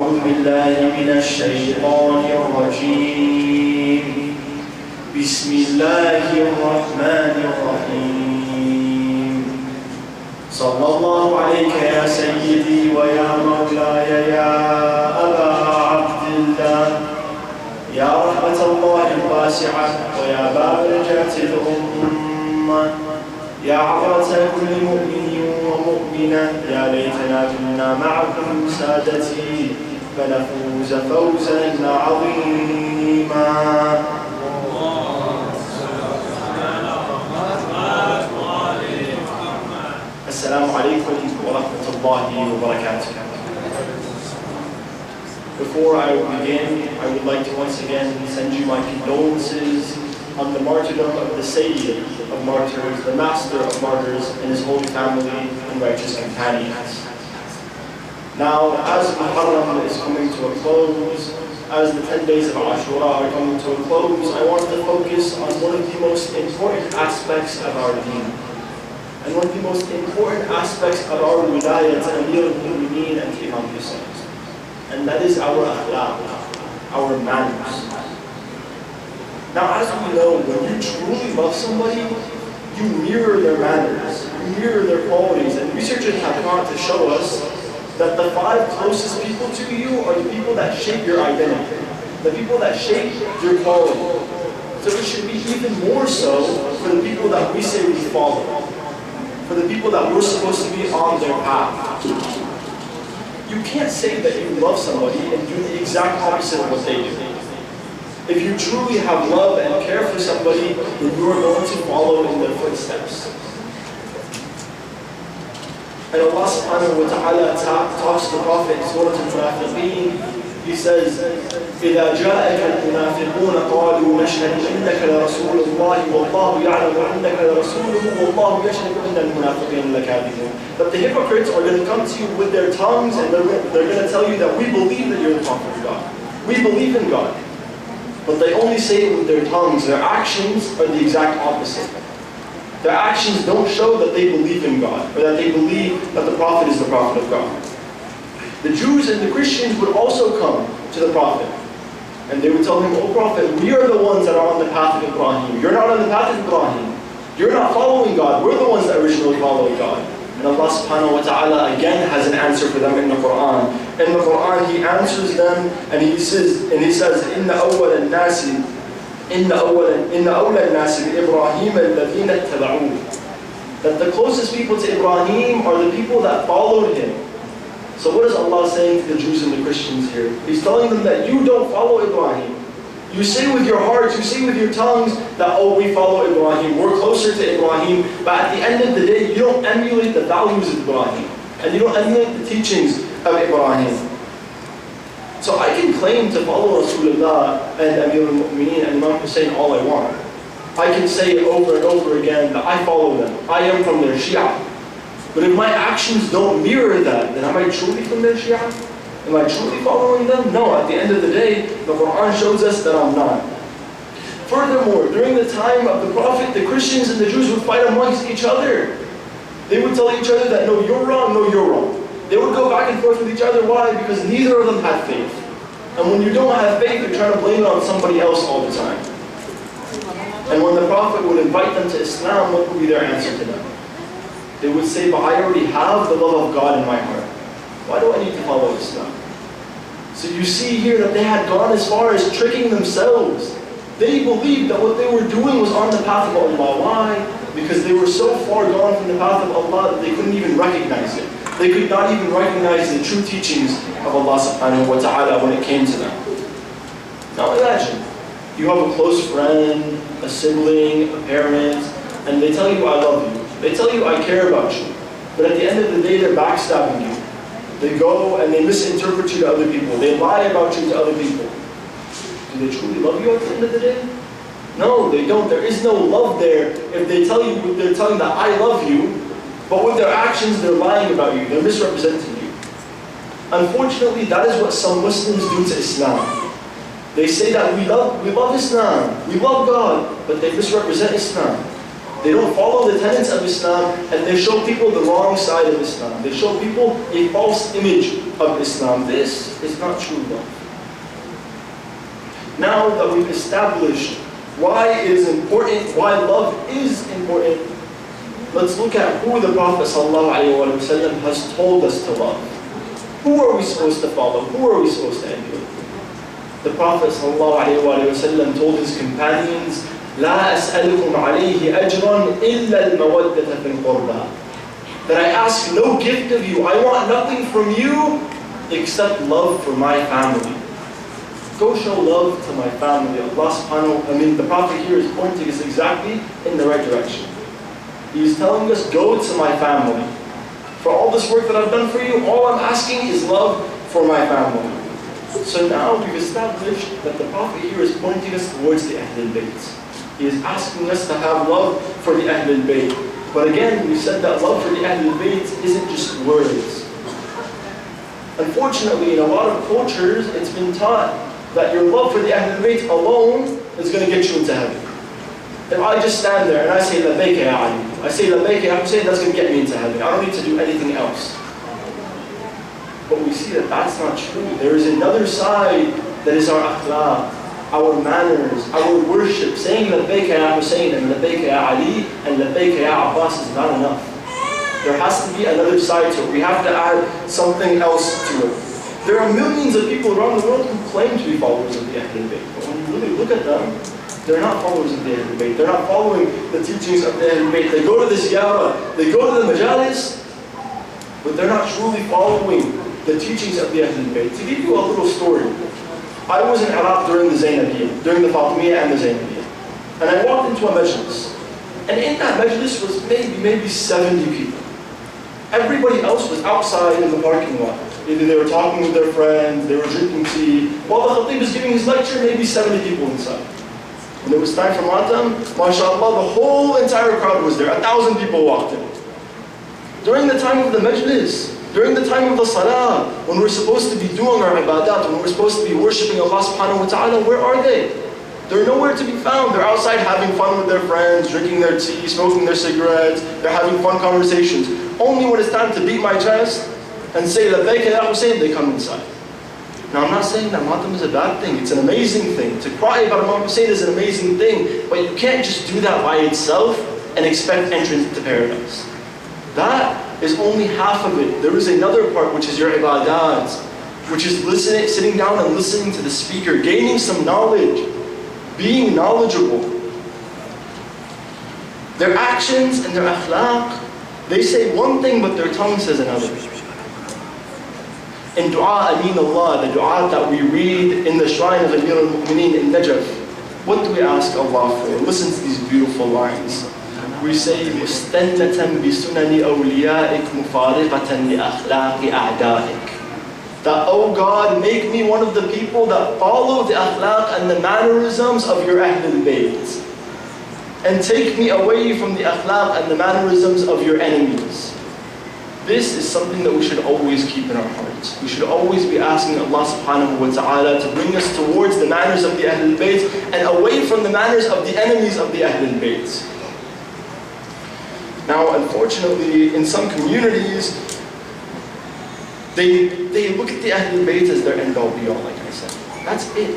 أعوذ بالله من الشيطان الرجيم بسم الله الرحمن الرحيم صلى الله عليك يا سيدي ويا مولاي يا أبا عبد الله يا رحمة الله الواسعة ويا باب نجاة الأمة يا عبرة كل مؤمن ومؤمنة يا ليتنا كنا معكم سادتي فنفوز فوزا عظيما. Assalamu alaikum wa rahmatullahi wa barakatuh. Before I begin, I would like to once again send you my condolences on the martyrdom of the Sayyid of martyrs, the master of martyrs, and his holy family and righteous companions. Now, as Muharram is coming to a close, as the 10 days of Ashura are coming to a close, I want to focus on one of the most important aspects of our deen. And one of the most important aspects of our wilayah to Amir al-Mu'mineen and Imam Hussein. And that is our akhlaq, our manners. Now, as we know, when you truly love somebody, you mirror their manners, you mirror their qualities. And researchers have gone to show us that the 5 closest people to you are the people that shape your identity, the people that shape your quality. So it should be even more so for the people that we say we follow, for the people that we're supposed to be on their path. You can't say that you love somebody and do the exact opposite of what they do. If you truly have love and care for somebody, then you are going to follow in their footsteps. And Allah subhanahu wa ta'ala talks to the Prophet in Surah Al-Munafiqeen. He says, إِذَا جَاءَكَ الْمُنَافِقُونَ قَالُوا نَشْهَدُ إِنَّكَ لَرَسُولُ اللَّهِ وَاللَّهُ يَعْلَمُ إِنَّكَ لَرَسُولُهُ وَاللَّهُ يَشْهَدُ إِنَّ الْمُنَافِقِينَ لَكَاذِبُونَ. That the hypocrites are going to come to you with their tongues and they're going to tell you that we believe that you're the prophet of God. We believe in God. But they only say it with their tongues. Their actions are the exact opposite. Their actions don't show that they believe in God, or that they believe that the Prophet is the Prophet of God. The Jews and the Christians would also come to the Prophet, and they would tell him, "O Prophet, we are the ones that are on the path of Ibrahim. You're not on the path of Ibrahim. You're not following God. We're the ones that originally followed God." And Allah subhanahu wa ta'ala again has an answer for them in the Quran. In the Quran, He answers them, and He says, إِنَّ أَوَّلَ النَّاسِ بِإِبْرَاهِيمَ الَّذِينَ اتَّبَعُوهُ. That the closest people to Ibrahim are the people that followed him. So what is Allah saying to the Jews and the Christians here? He's telling them that you don't follow Ibrahim. You say with your hearts, you say with your tongues that, oh, we follow Ibrahim, we're closer to Ibrahim, but at the end of the day, you don't emulate the values of Ibrahim, and you don't emulate the teachings of Ibrahim. So I can claim to follow Rasulullah and Amir al-Mu'mineen and Imam Hussein all I want. I can say over and over again that I follow them. I am from their Shia. But if my actions don't mirror that, then am I truly from their Shia? Am I truly following them? No, at the end of the day, the Quran shows us that I'm not. Furthermore, during the time of the Prophet, the Christians and the Jews would fight amongst each other. They would tell each other that, no, you're wrong, no, you're wrong. They would go back and forth with each other. Why? Because neither of them had faith. And when you don't have faith, you're trying to blame it on somebody else all the time. And when the Prophet would invite them to Islam, what would be their answer to them? They would say, but I already have the love of God in my heart. Why do I need to follow Islam? So you see here that they had gone as far as tricking themselves. They believed that what they were doing was on the path of Allah. Why? Because they were so far gone from the path of Allah that they couldn't even recognize it. They could not even recognize the true teachings of Allah subhanahu wa ta'ala when it came to them. Now imagine, you have a close friend, a sibling, a parent, and they tell you, I love you. They tell you, I care about you. But at the end of the day, they're backstabbing you. They go and they misinterpret you to other people. They lie about you to other people. Do they truly love you at the end of the day? No, they don't. There is no love there if they tell you, they're telling that I love you, but with their actions, they're lying about you. They're misrepresenting you. Unfortunately, that is what some Muslims do to Islam. They say that we love Islam, we love God, but they misrepresent Islam. They don't follow the tenets of Islam, and they show people the wrong side of Islam. They show people a false image of Islam. This is not true love. Now that we've established why it is important, why love is important, let's look at who the Prophet ﷺ has told us to love. Who are we supposed to follow? Who are we supposed to emulate? The Prophet ﷺ told his companions, لا أسألكم عليه أجرا إلا المودة في القربى. That I ask no gift of you. I want nothing from you except love for my family. Go show love to my family. The Prophet here is pointing us exactly in the right direction. He's telling us, go to my family. For all this work that I've done for you, all I'm asking is love for my family. So now we've established that the Prophet here is pointing us towards the Ahlul Bayt. He is asking us to have love for the Ahlul Bayt. But again, we said that love for the Ahlul Bayt isn't just words. Unfortunately, in a lot of cultures, it's been taught that your love for the Ahlul Bayt alone is going to get you into heaven. If I just stand there and I say, Labbayka ya Ali, I say, Labbayka ya Hussein, that's going to get me into heaven. I don't need to do anything else. But we see that that's not true. There is another side that is our akhlaq, our manners, our worship. Saying Labbayka ya Hussein and Labbayka ya Ali and Labbayka ya Abbas is not enough. There has to be another side to it. We have to add something else to it. There are millions of people around the world who claim to be followers of the Ahlul Bayt. But when you really look at them, they're not followers of the Ahlul Bayt. They're not following the teachings of the Ahlul Bayt. They go to the ziyarah, they go to the majalis, but they're not truly following the teachings of the Ahlul Bayt. To give you a little story, I was in Iraq during the Zainabiyya, during the Fatimiyya and the Zainabiyya. And I walked into a majlis. And in that majlis was maybe 70 people. Everybody else was outside in the parking lot. Either they were talking with their friends, they were drinking tea. While the Khatib was giving his lecture, maybe 70 people inside. When it was time for Matam, mashallah, the whole entire crowd was there. 1,000 people walked in. During the time of the majlis, during the time of the salah, when we're supposed to be doing our ibadat, when we're supposed to be worshipping Allah subhanahu wa ta'ala, where are they? They're nowhere to be found. They're outside having fun with their friends, drinking their tea, smoking their cigarettes. They're having fun conversations. Only when it's time to beat my chest and say, Labbayka ya Hussein, they come inside. Now I'm not saying that Matam is a bad thing. It's an amazing thing. To cry about Imam Hussein is an amazing thing. But you can't just do that by itself and expect entrance to paradise. That is only half of it. There is another part, which is your ibadat, which is listening, sitting down and listening to the speaker, gaining some knowledge, being knowledgeable. Their actions and their akhlaq, they say one thing but their tongue says another. In dua Amin Allah, the dua that we read in the shrine of Amir al-Mu'mineen in Najaf, what do we ask Allah for? Listen to these beautiful lines. We say, مُسْتَنَّةً بِسُنَنِ أَوْلِيَائِكْ مُفَارِقَةً لِأَخْلَاقِ أَعْدَائِكْ. That, oh God, make me one of the people that follow the akhlaq and the mannerisms of your Ahlul Bayt. And take me away from the akhlaq and the mannerisms of your enemies. This is something that we should always keep in our hearts. We should always be asking Allah subhanahu wa ta'ala to bring us towards the manners of the Ahlul Bayt and away from the manners of the enemies of the Ahlul Bayt. Now, unfortunately, in some communities, they look at the Ahlul Bayt as their end-all be-all, like I said. That's it.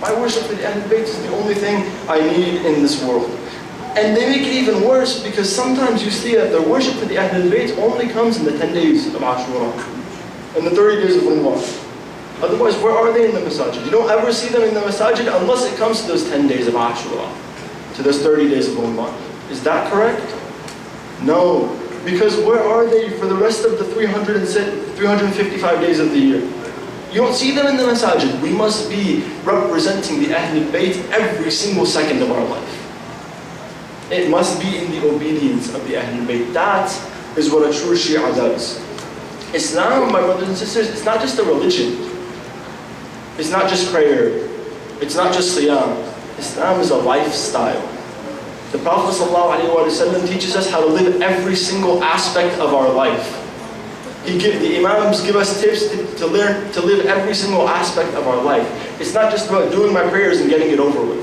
My worship for the Ahlul Bayt is the only thing I need in this world. And they make it even worse because sometimes you see that their worship for the Ahlul Bayt only comes in the 10 days of Ashura, in the 30 days of Ramadan. Otherwise, where are they in the masajid? You don't ever see them in the masajid unless it comes to those 10 days of Ashura, to those 30 days of Ramadan. Is that correct? No. Because where are they for the rest of the 355 days of the year? You don't see them in the masajid. We must be representing the Ahlul Bayt every single second of our life. It must be in the obedience of the Ahlul Bayt. That is what a true Shia does. Islam, my brothers and sisters, it's not just a religion. It's not just prayer. It's not just siyam. Islam is a lifestyle. The Prophet ﷺ teaches us how to live every single aspect of our life. The Imams give us tips to learn to live every single aspect of our life. It's not just about doing my prayers and getting it over with.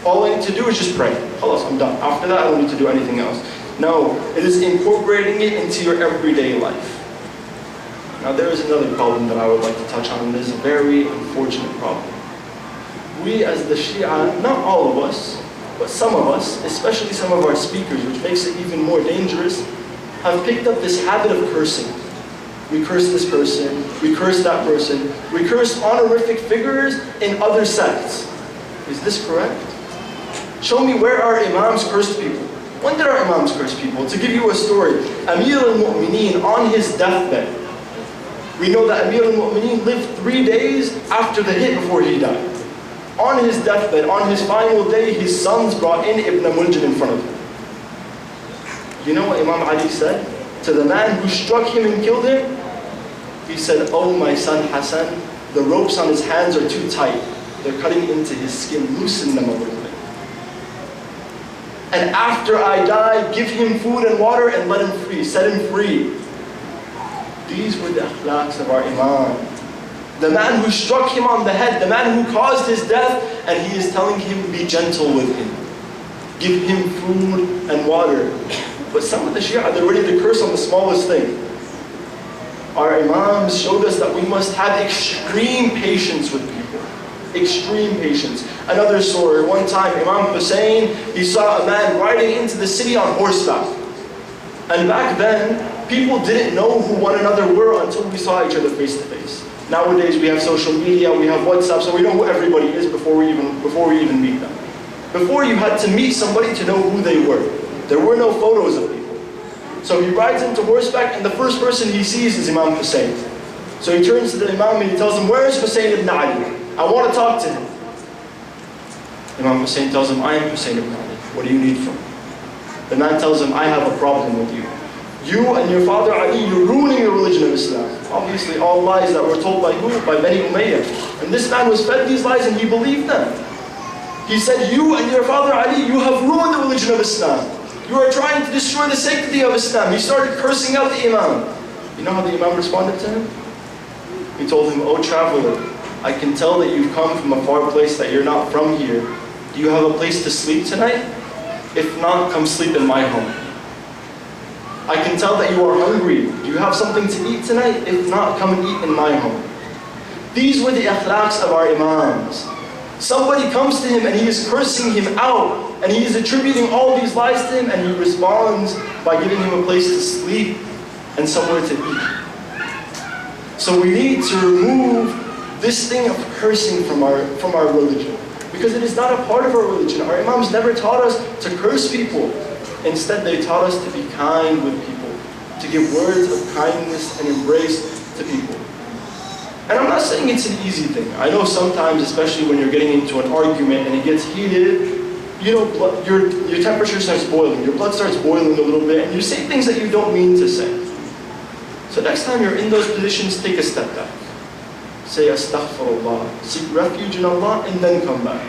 All I need to do is just pray. Khalas, I'm done. After that, I don't need to do anything else. No, it is incorporating it into your everyday life. Now there is another problem that I would like to touch on, and it is a very unfortunate problem. We as the Shia, not all of us, but some of us, especially some of our speakers, which makes it even more dangerous, have picked up this habit of cursing. We curse this person, we curse that person, we curse honorific figures in other sects. Is this correct? Show me where our imams cursed people. When did our imams curse people? To give you a story, Amir al-Mu'mineen on his deathbed, we know that Amir al-Mu'mineen lived 3 days after the hit before he died. On his deathbed, on his final day, his sons brought in Ibn Muljid in front of him. You know what Imam Ali said to the man who struck him and killed him? He said, "Oh my son Hassan, the ropes on his hands are too tight. They're cutting into his skin. Loosen them a little bit. And after I die, give him food and water and let him free. Set him free." These were the akhlaqs of our Imam. The man who struck him on the head, the man who caused his death, and he is telling him, be gentle with him. Give him food and water. But some of the Shia, they're ready to curse on the smallest thing. Our Imams showed us that we must have extreme patience with people. Extreme patience. Another story, one time Imam Hussein, he saw a man riding into the city on horseback. And back then, people didn't know who one another were until we saw each other face to face. Nowadays we have social media, we have WhatsApp, so we know who everybody is before we even meet them. Before you had to meet somebody to know who they were. There were no photos of people. So he rides into horseback and the first person he sees is Imam Hussein. So he turns to the Imam and he tells him, "Where is Hussein ibn Ali? I want to talk to him." Imam Hussein tells him, "I am Hussein ibn Ali. What do you need from me?" The man tells him, "I have a problem with you. You and your father Ali, you're ruining the religion of Islam." Obviously all lies that were told by who? By Bani Umayyah. And this man was fed these lies and he believed them. He said, "You and your father Ali, you have ruined the religion of Islam. You are trying to destroy the sanctity of Islam." He started cursing out the Imam. You know how the Imam responded to him? He told him, "O traveler, I can tell that you've come from a far place, that you're not from here. Do you have a place to sleep tonight? If not, come sleep in my home. I can tell that you are hungry. Do you have something to eat tonight? If not, come and eat in my home." These were the akhlaqs of our Imams. Somebody comes to him and he is cursing him out, and he is attributing all these lies to him, and he responds by giving him a place to sleep and somewhere to eat. So we need to remove this thing of cursing from our religion, because it is not a part of our religion. Our Imams never taught us to curse people. Instead, they taught us to be kind with people, to give words of kindness and embrace to people. And I'm not saying it's an easy thing. I know sometimes, especially when you're getting into an argument and it gets heated, you know, your temperature starts boiling, your blood starts boiling a little bit, and you say things that you don't mean to say. So next time you're in those positions, take a step back. Say astaghfirullah, seek refuge in Allah, and then come back.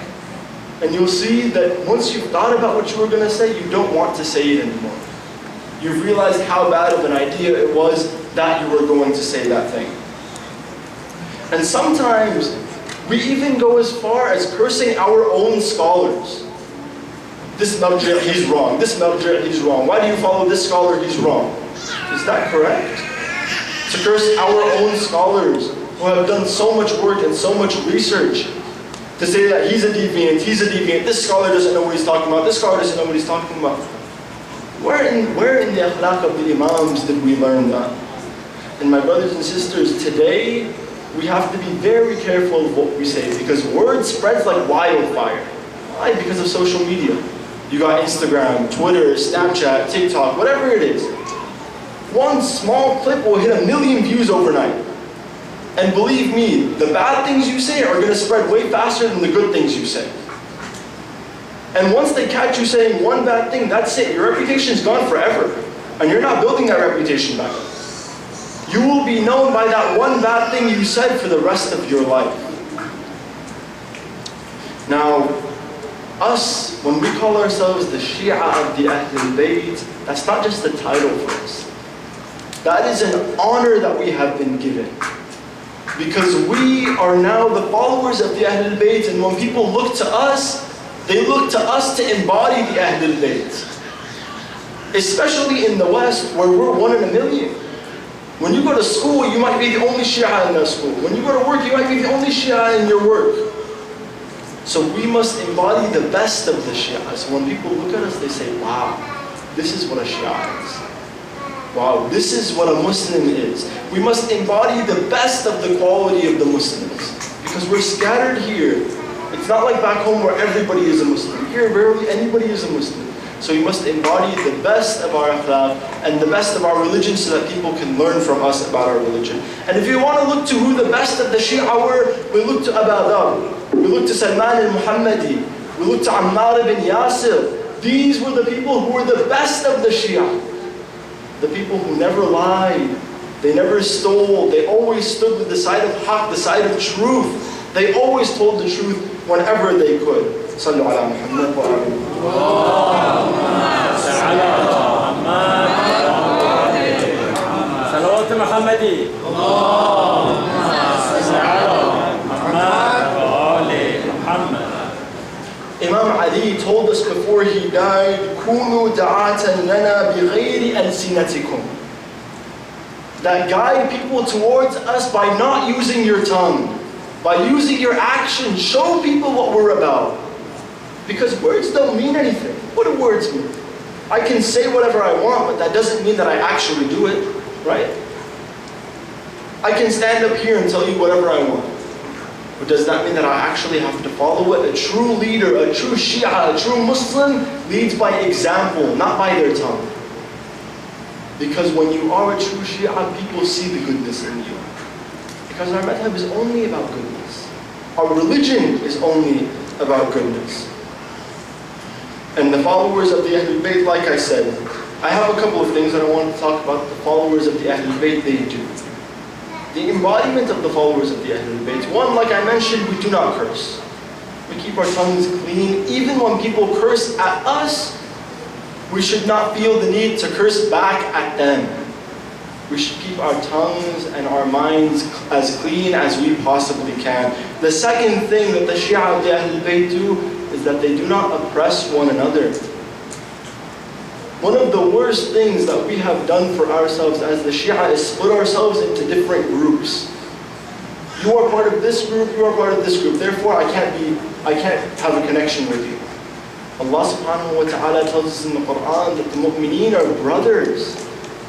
And you'll see that once you've thought about what you were going to say, you don't want to say it anymore. You've realized how bad of an idea it was that you were going to say that thing. And sometimes we even go as far as cursing our own scholars. This marji', he's wrong. This marji', he's wrong. Why do you follow this scholar? He's wrong. Is that correct? To curse our own scholars who have done so much work and so much research, to say that he's a deviant, this scholar doesn't know what he's talking about, this scholar doesn't know what he's talking about. Where in the akhlaq of the Imams did we learn that? And my brothers and sisters, today we have to be very careful of what we say, because word spreads like wildfire. Why? Because of social media. You got Instagram, Twitter, Snapchat, TikTok, whatever it is. One small clip will hit 1 million views overnight. And believe me, the bad things you say are going to spread way faster than the good things you say. And once they catch you saying one bad thing, that's it. Your reputation is gone forever. And you're not building that reputation back up. You will be known by that one bad thing you said for the rest of your life. Now, us, when we call ourselves the Shia of the Ahlul Bayt, that's not just a title for us. That is an honor that we have been given. Because we are now the followers of the Ahlul Bayt, and when people look to us, They look to us to embody the Ahlul Bayt. Especially in the West, where we're 1 in a million. When you go to school, you might be the only Shia in that school. When you go to work, you might be the only Shia in your work. So we must embody the best of the Shia. So when people look at us, they say, wow, this is what a Shia is. Wow, this is what a Muslim is. We must embody the best of the quality of the Muslims. Because we're scattered here. It's not like back home where everybody is a Muslim. Here, barely anybody is a Muslim. So we must embody the best of our akhlaq and the best of our religion so that people can learn from us about our religion. And if you want to look to who the best of the Shia were, we look to Abu Dhar. We look to Salman al-Muhammadi. We look to Ammar ibn Yasir. These were the people who were the best of the Shia. The people who never lied. They never stole. They always stood with the side of haqq, the side of truth. They always told the truth whenever they could. Sallu ala Muhammad wa alihi. صلوات محمدي Imam Ali told us before he died, كُونُوا دَعَاةً لَنَا بِغَيْرِ أَلْسِنَتِكُمْ. That guide people towards us by not using your tongue, by using your actions. Show people what we're about. Because words don't mean anything. What do words mean? I can say whatever I want, but that doesn't mean that I actually do it, right? I can stand up here and tell you whatever I want. But does that mean that I actually have to follow it? A true leader, a true Shia, a true Muslim leads by example, not by their tongue. Because when you are a true Shia, people see the goodness in you. Because our madhab is only about goodness. Our religion is only about goodness. And the followers of the Ahlul Bayt, like I said, I have a couple of things that I want to talk about the followers of the Ahlul Bayt they do. The embodiment of the followers of the Ahlul Bayt. One, like I mentioned, we do not curse. We keep our tongues clean. Even when people curse at us, we should not feel the need to curse back at them. We should keep our tongues and our minds as clean as we possibly can. The second thing that the Shia of the Ahlul Bayt do is that they do not oppress one another. One of the worst things that we have done for ourselves as the Shia is split ourselves into different groups. You are part of this group, you are part of this group. Therefore, I can't have a connection with you. Allah subhanahu wa ta'ala tells us in the Quran that the mu'mineen are brothers.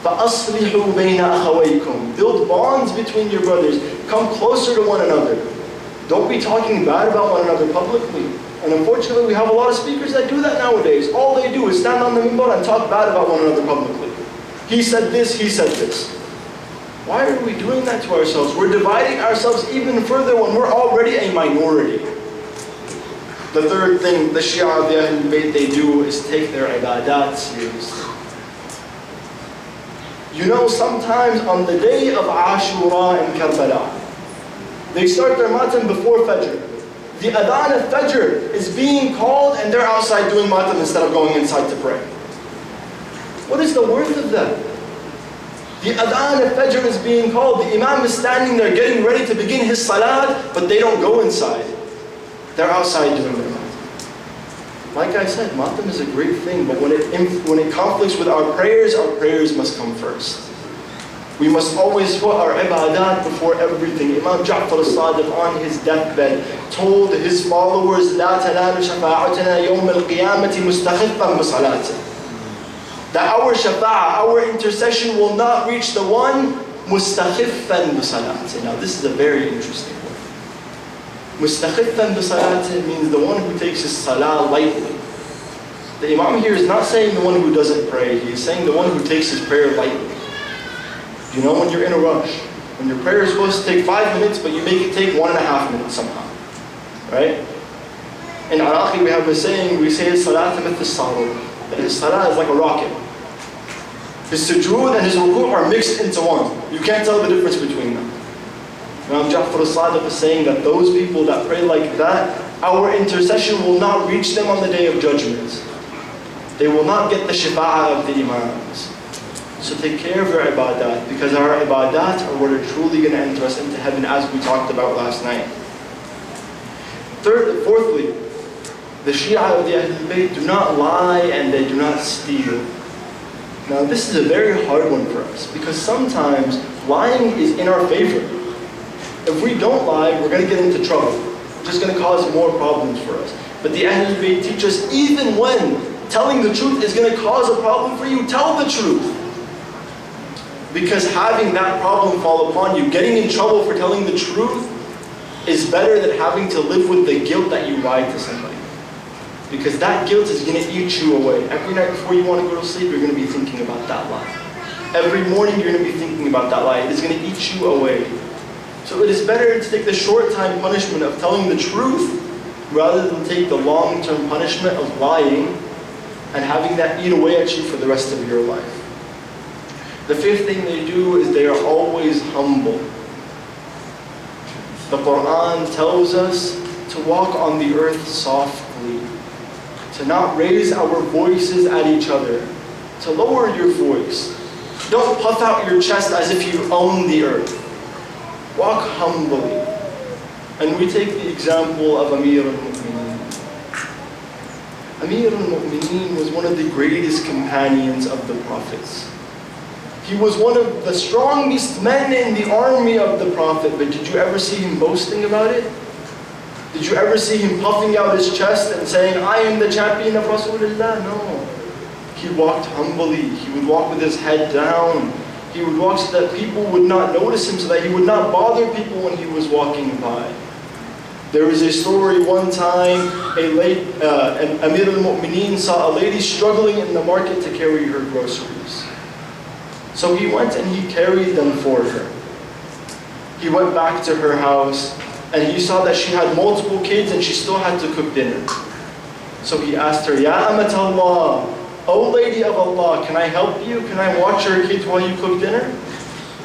فَأَصْلِحُوا بَيْنَ أَخَوَيْكُمْ. Build bonds between your brothers. Come closer to one another. Don't be talking bad about one another publicly. And unfortunately, we have a lot of speakers that do that nowadays. All they do is stand on the minbar and talk bad about one another publicly. He said this, he said this. Why are we doing that to ourselves? We're dividing ourselves even further when we're already a minority. The third thing the Shia of the Ahlul Bayt they do is take their ibadat seriously. You know, sometimes on the day of Ashura in Karbala, they start their matam before Fajr. The adhan of Fajr is being called and they're outside doing matam instead of going inside to pray. What is the worth of that? The adhan of Fajr is being called. The Imam is standing there getting ready to begin his salat, but they don't go inside. They're outside doing their matam. Like I said, matam is a great thing, but when it conflicts with our prayers must come first. We must always put our ibadat before everything. Imam Ja'far al-Sadiq on his deathbed told his followers, لا تنال شفاعتنا يوم القيامة مستخفا بصلاته. That our shafa'ah, our intercession will not reach the one mustakhifan bisalati. Now this is a very interesting word. Mustakhifan bisalati means the one who takes his salah lightly. The Imam here is not saying the one who doesn't pray. He is saying the one who takes his prayer lightly. You know, when you're in a rush, when your prayer is supposed to take 5 minutes, but you make it take 1.5 minutes somehow, right? In Iraqi we have a saying, we say salat mith as-sarur, that his salah is like a rocket. His sujood and his ruku' are mixed into one. You can't tell the difference between them. Imam Ja'far al-Sadiq is saying that those people that pray like that, our intercession will not reach them on the day of judgment. They will not get the shafa'ah of the imams. So take care of your ibadat, because our ibadat are what are truly going to enter us into heaven, as we talked about last night. Fourthly, The Shia of the Ahlul Bayt do not lie and they do not steal. Now this is a very hard one for us because sometimes lying is in our favor. If we don't lie, we're going to get into trouble. It's just going to cause more problems for us. But the Ahlul Bayt teach us even when telling the truth is going to cause a problem for you, tell the truth. Because having that problem fall upon you, getting in trouble for telling the truth, is better than having to live with the guilt that you lied to somebody. Because that guilt is going to eat you away. Every night before you want to go to sleep, you're going to be thinking about that lie. Every morning you're going to be thinking about that lie. It is going to eat you away. So it is better to take the short-time punishment of telling the truth rather than take the long-term punishment of lying and having that eat away at you for the rest of your life. The fifth thing they do is they are always humble. The Quran tells us to walk on the earth softly, to not raise our voices at each other, to lower your voice. Don't puff out your chest as if you own the earth. Walk humbly. And we take the example of Amir al-Mu'mineen. Amir al-Mu'mineen was one of the greatest companions of the prophets. He was one of the strongest men in the army of the Prophet, but did you ever see him boasting about it? Did you ever see him puffing out his chest and saying, I am the champion of Rasulullah? No. He walked humbly. He would walk with his head down. He would walk so that people would not notice him, so that he would not bother people when he was walking by. There was a story one time, an Amir al-Mu'mineen saw a lady struggling in the market to carry her groceries. So he went and he carried them for her. He went back to her house and he saw that she had multiple kids and she still had to cook dinner. So he asked her, Ya Amat Allah, O Lady of Allah, can I help you? Can I watch your kids while you cook dinner?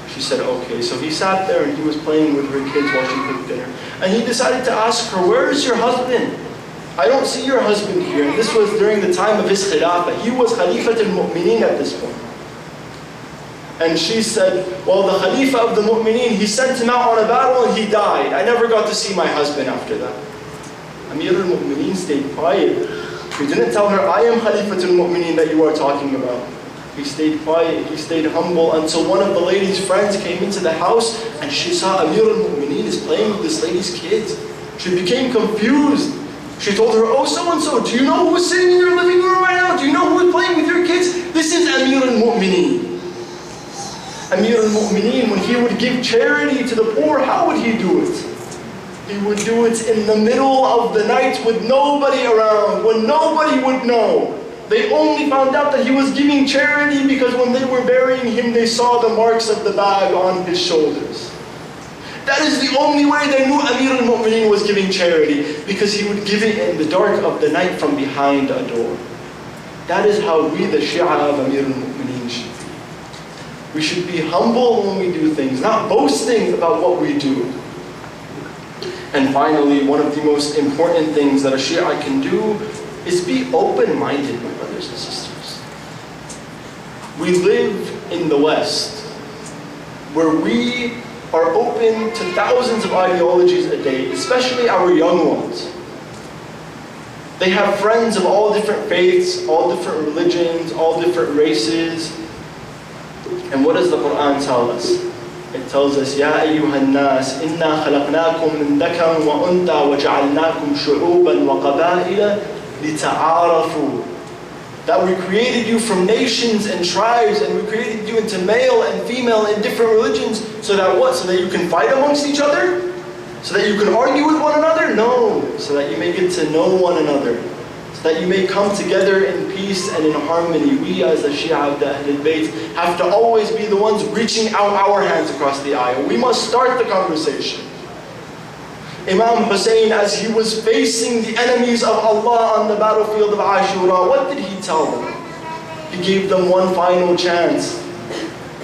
She said, okay. So he sat there and he was playing with her kids while she cooked dinner. And he decided to ask her, where is your husband? I don't see your husband here. And this was during the time of his khilafah. He was Khalifat al-Mu'mineen at this point. And she said, well, the Khalifa of the Mu'mineen, he sent him out on a battle and he died. I never got to see my husband after that. Amir al-Mu'mineen stayed quiet. He didn't tell her, I am Khalifat al-Mu'mineen that you are talking about. He stayed quiet, he stayed humble until one of the lady's friends came into the house and she saw Amir al-Mu'mineen is playing with this lady's kids. She became confused. She told her, oh so-and-so, do you know who's sitting in your living room right now? Do you know who's playing with your kids? This is Amir al-Mu'mineen. Amir al-Mu'mineen, when he would give charity to the poor, how would he do it? He would do it in the middle of the night with nobody around, when nobody would know. They only found out that he was giving charity because when they were burying him, they saw the marks of the bag on his shoulders. That is the only way they knew Amir al-Mu'mineen was giving charity, because he would give it in the dark of the night from behind a door. That is how we, the Shia of Amir al-Mu'mineen, should be. We should be humble when we do things, not boasting about what we do. And finally, one of the most important things that a Shia can do is be open-minded, my brothers and sisters. We live in the West, where we are open to thousands of ideologies a day, especially our young ones. They have friends of all different faiths, all different religions, all different races. And what does the Quran tell us? It tells us, Ya ayyuhan nas, inna khalaqnakum min dhakarin wa untha wa ja'alnakum shu'uban wa qaba'ila lita'arafu. That we created you from nations and tribes, and we created you into male and female in different religions, so that what? So that you can fight amongst each other? So that you can argue with one another? No. So that you may get to know one another. So that you may come together in peace and in harmony. We as the Shia of the Ahlul Bayt have to always be the ones reaching out our hands across the aisle. We must start the conversation. Imam Hussein, as he was facing the enemies of Allah on the battlefield of Ashura, what did he tell them? He gave them one final chance.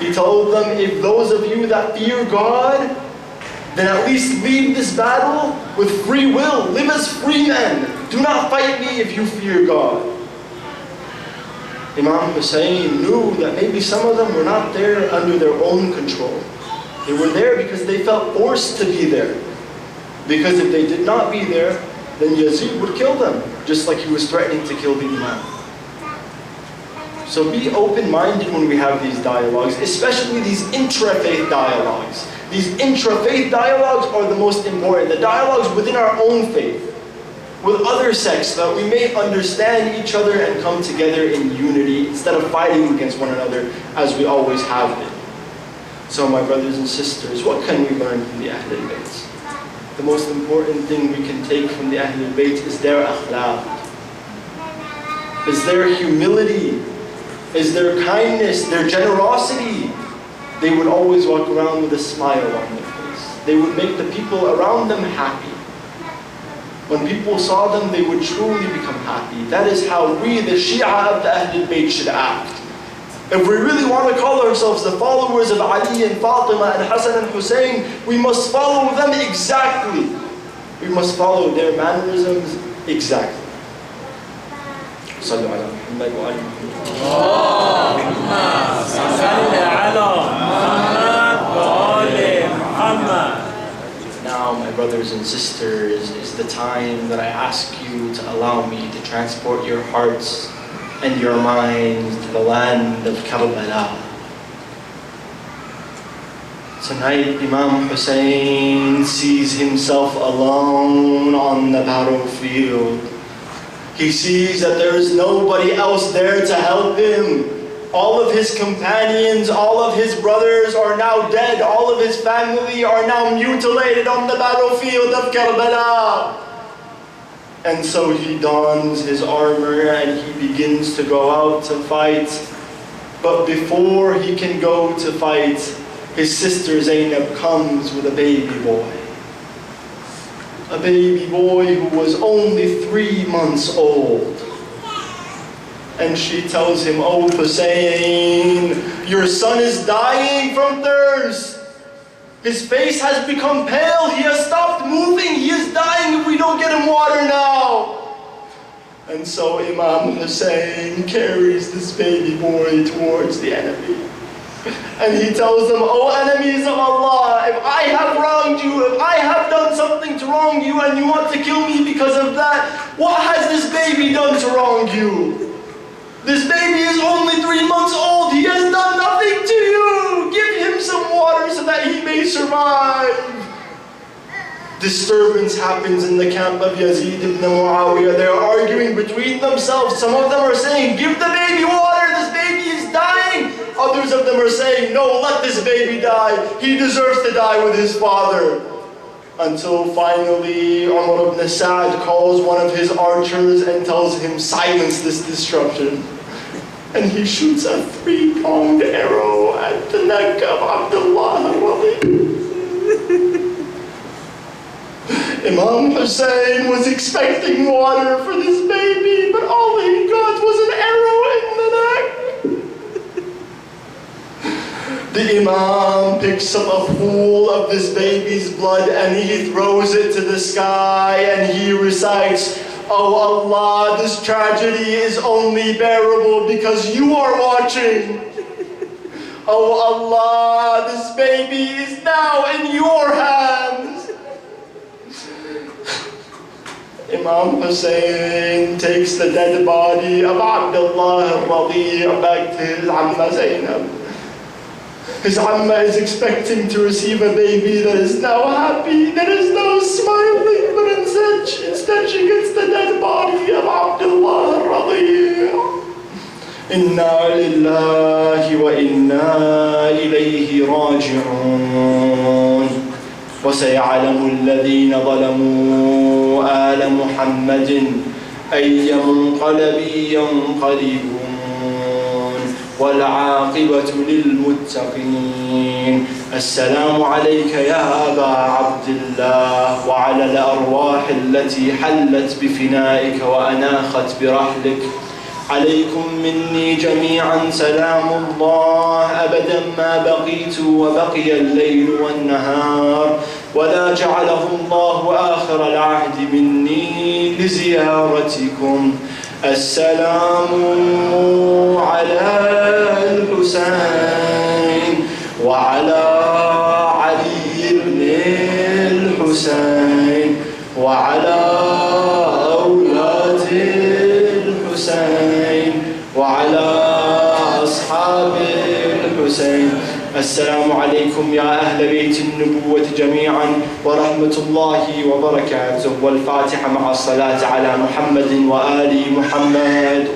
He told them, if those of you that fear God, then at least leave this battle with free will. Live as free men. Do not fight me if you fear God. Imam Hussein knew that maybe some of them were not there under their own control. They were there because they felt forced to be there. Because if they did not be there, then Yazid would kill them, just like he was threatening to kill the Imam. So be open-minded when we have these dialogues, especially these intra-faith dialogues. These intra-faith dialogues are the most important. The dialogues within our own faith, with other sects, so that we may understand each other and come together in unity instead of fighting against one another as we always have been. So my brothers and sisters, what can we learn from the Ahlul Bayt? The most important thing we can take from the Ahlul Bayt is their akhlaq, is their humility, is their kindness, their generosity. They would always walk around with a smile on their face. They would make the people around them happy. When people saw them, they would truly become happy. That is how we, the Shia of the Ahlul Bayt, should act. If we really want to call ourselves the followers of Ali and Fatima and Hassan and Hussein, we must follow them exactly. We must follow their mannerisms exactly. صلوا على محمد وآل محمد. اللهم صل على محمد وآل محمد. Now, my brothers and sisters, is the time that I ask you to allow me to transport your hearts and your minds to the land of Karbala. Tonight, Imam Hussein sees himself alone on the battlefield. He sees that there is nobody else there to help him. All of his companions, all of his brothers are now dead. All of his family are now mutilated on the battlefield of Karbala. And so he dons his armor and he begins to go out to fight. But before he can go to fight, his sister Zainab comes with a baby boy. A baby boy who was only 3 months old. And she tells him, "Oh Hussein, your son is dying from thirst. His face has become pale. He has stopped moving. He is dying if we don't get him water now." And so Imam Hussein carries this baby boy towards the enemy. And he tells them, "O enemies of Allah, if I have wronged you, if I have done something to wrong you and you want to kill me because of that, what has this baby done to wrong you? This baby is only 3 months old. He has done nothing to you. Give him some water so that he may survive." Disturbance happens in the camp of Yazid ibn Muawiyah. They are arguing between themselves. Some of them are saying, "Give the baby water, this baby is dying." Others of them are saying, "No, let this baby die. He deserves to die with his father." Until finally Umar ibn Sa'd calls one of his archers and tells him, "Silence this disruption." And he shoots a 3-pronged arrow at the neck of Abdullah al-Wali. Imam Hussein was expecting water for this baby, but all he got was an arrow in the neck. The Imam picks up a pool of this baby's blood and he throws it to the sky and he recites, "Oh Allah, this tragedy is only bearable because you are watching. Oh Allah, this baby is now in your hands." Imam Hussein takes the dead body of Abdullah al-Radi back to his Amma Zainab. His Amma is expecting to receive a baby that is now happy, that is now smiling, but instead she gets the dead body of Abdullah al-Radi. Inna lillahi wa inna ilayhi raji'un. وسيعلم الذين ظلموا آل محمد أي منقلب ينقلبون والعاقبة للمتقين. السلام عليك يا أبا عبد الله وعلى الأرواح التي حلت بفنائك وأناخت برحلك. عليكم مني جميعا سلام الله أبدا ما بقيت وبقي الليل والنهار ولا جعله الله آخر العهد مني لزيارتكم. السلام على الحسين وعلى علي بن الحسين وعلى Hussein. Assalamu alaikum ya ahl bayt an-nubuwwah jami'an wa rahmatullahi wa barakatuh. Wal Fatiha ma'a salati ala Muhammadin wa ali Muhammad.